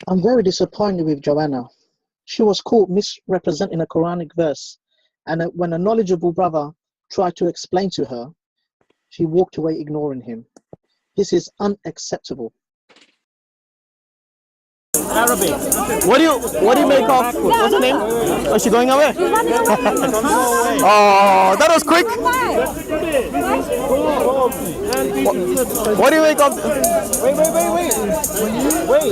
I'm very disappointed with Joanna. She was caught misrepresenting a Quranic verse, and when a knowledgeable brother tried to explain to her, she walked away ignoring him. This is unacceptable. Arabic. What do you make of what's her name? Oh, is she going away? Oh, that was quick. What do you make of? Wait.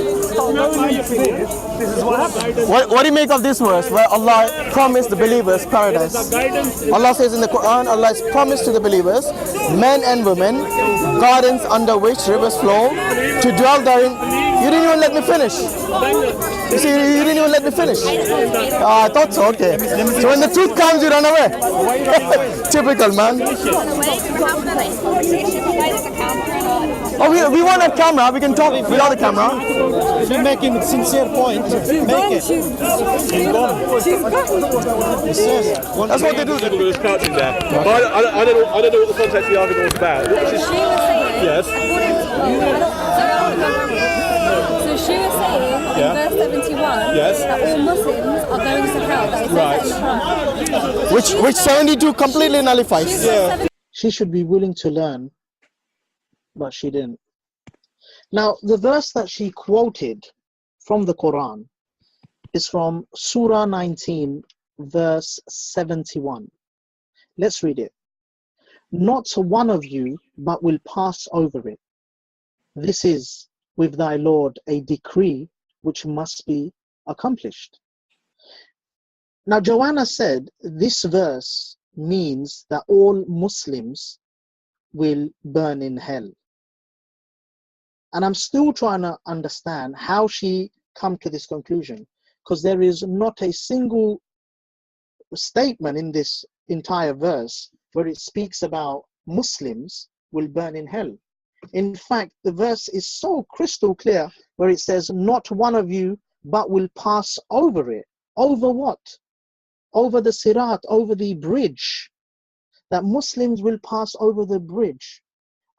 This is what happened. What do you make of this verse where Allah promised the believers paradise? Allah says in the Quran, Allah has promised to the believers, men and women, gardens under which rivers flow, to dwell therein. You didn't even let me finish. You see, you didn't even let me finish. I thought so, okay. So when the truth comes, you run away. Typical, man. Oh, we want a camera. We can talk without the camera. If you're making a sincere point, make it. That's what they do. There's crouching there. But I don't know what the context of the argument was about. Yes. So she was saying in verse 71 that all Muslims are going to hell. That is Right. Which 72 completely nullifies. Yeah. She should be willing to learn, but she didn't. Now, the verse that she quoted from the Quran is from Surah 19, verse 71. Let's read it. Not one of you, but will pass over it. This is with thy Lord a decree which must be accomplished. Now, Joanna said this verse means that all Muslims will burn in hell. And I'm still trying to understand how she come to this conclusion, because there is not a single statement in this entire verse where it speaks about Muslims will burn in hell. In fact, the verse is so crystal clear where it says, not one of you, but will pass over it. Over what? Over the Sirat, over the bridge. That Muslims will pass over the bridge.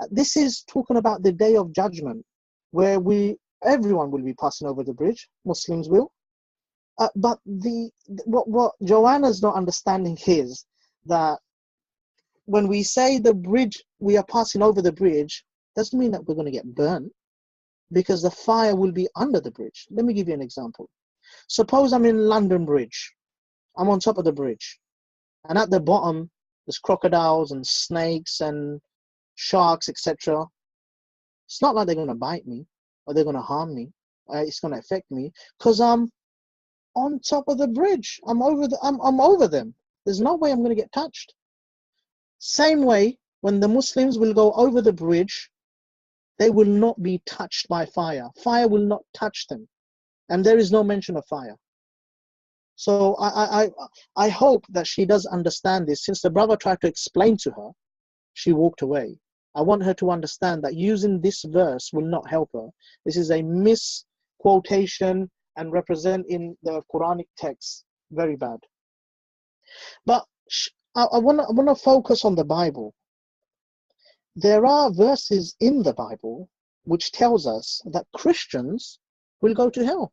This is talking about the day of judgment, where everyone will be passing over the bridge. Muslims will. But what Joanna's not understanding is that when we say the bridge, we are passing over the bridge, doesn't mean that we're going to get burnt, because the fire will be under the bridge. Let me give you an example. Suppose I'm in London Bridge. I'm on top of the bridge, and at the bottom there's crocodiles and snakes and sharks, etc. It's not like they're going to bite me or they're going to harm me. It's going to affect me because I'm on top of the bridge. I'm over them. There's no way I'm going to get touched. Same way, when the Muslims will go over the bridge, they will not be touched by fire. Fire will not touch them. And there is no mention of fire. So I hope that she does understand this. Since the brother tried to explain to her, she walked away. I want her to understand that using this verse will not help her. This is a misquotation and representing the Quranic text very bad. But I want to focus on the Bible. There are verses in the Bible which tells us that Christians will go to hell.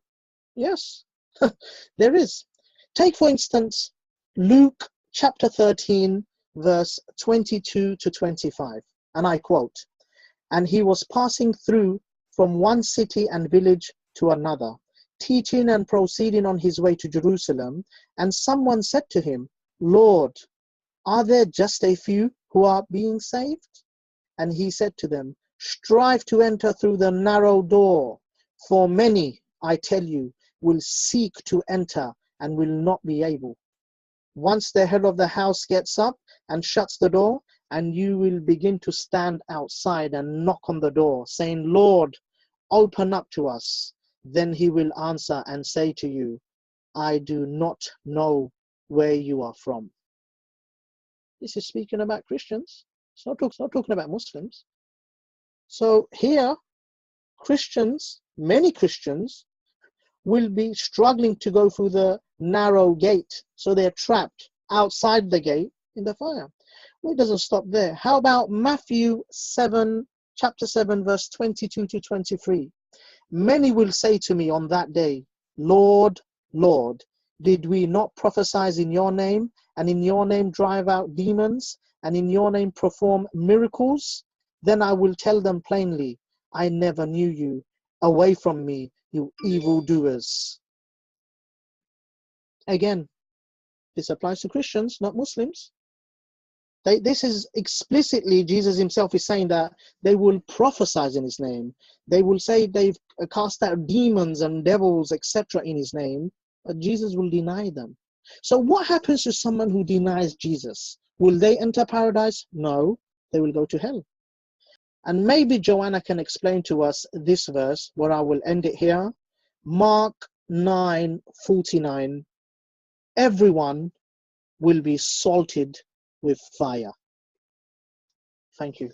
Yes, there is. Take, for instance, Luke chapter 13, verse 22 to 25. And I quote, "And he was passing through from one city and village to another, teaching and proceeding on his way to Jerusalem. And someone said to him, Lord, are there just a few who are being saved? And he said to them, strive to enter through the narrow door, for many, I tell you, will seek to enter and will not be able. Once the head of the house gets up and shuts the door, and you will begin to stand outside and knock on the door, saying, Lord, open up to us. Then he will answer and say to you, I do not know where you are from." This is speaking about Christians. It's not talking about Muslims. So here, Christians, many Christians, will be struggling to go through the narrow gate. So they're trapped outside the gate in the fire. Well, it doesn't stop there. How about Matthew 7, chapter 7, verse 22 to 23? Many will say to me on that day, Lord, Lord, did we not prophesy in your name, and in your name drive out demons, and in your name perform miracles? Then I will tell them plainly, I never knew you. Away from me, you evildoers. Again, this applies to Christians, not Muslims. This is explicitly, Jesus himself is saying that they will prophesy in his name. They will say they've cast out demons and devils, etc. in his name, but Jesus will deny them. So what happens to someone who denies Jesus? Will they enter paradise? No, they will go to hell. And maybe Joanna can explain to us this verse, where I will end it here. Mark 9:49. Everyone will be salted with fire. Thank you.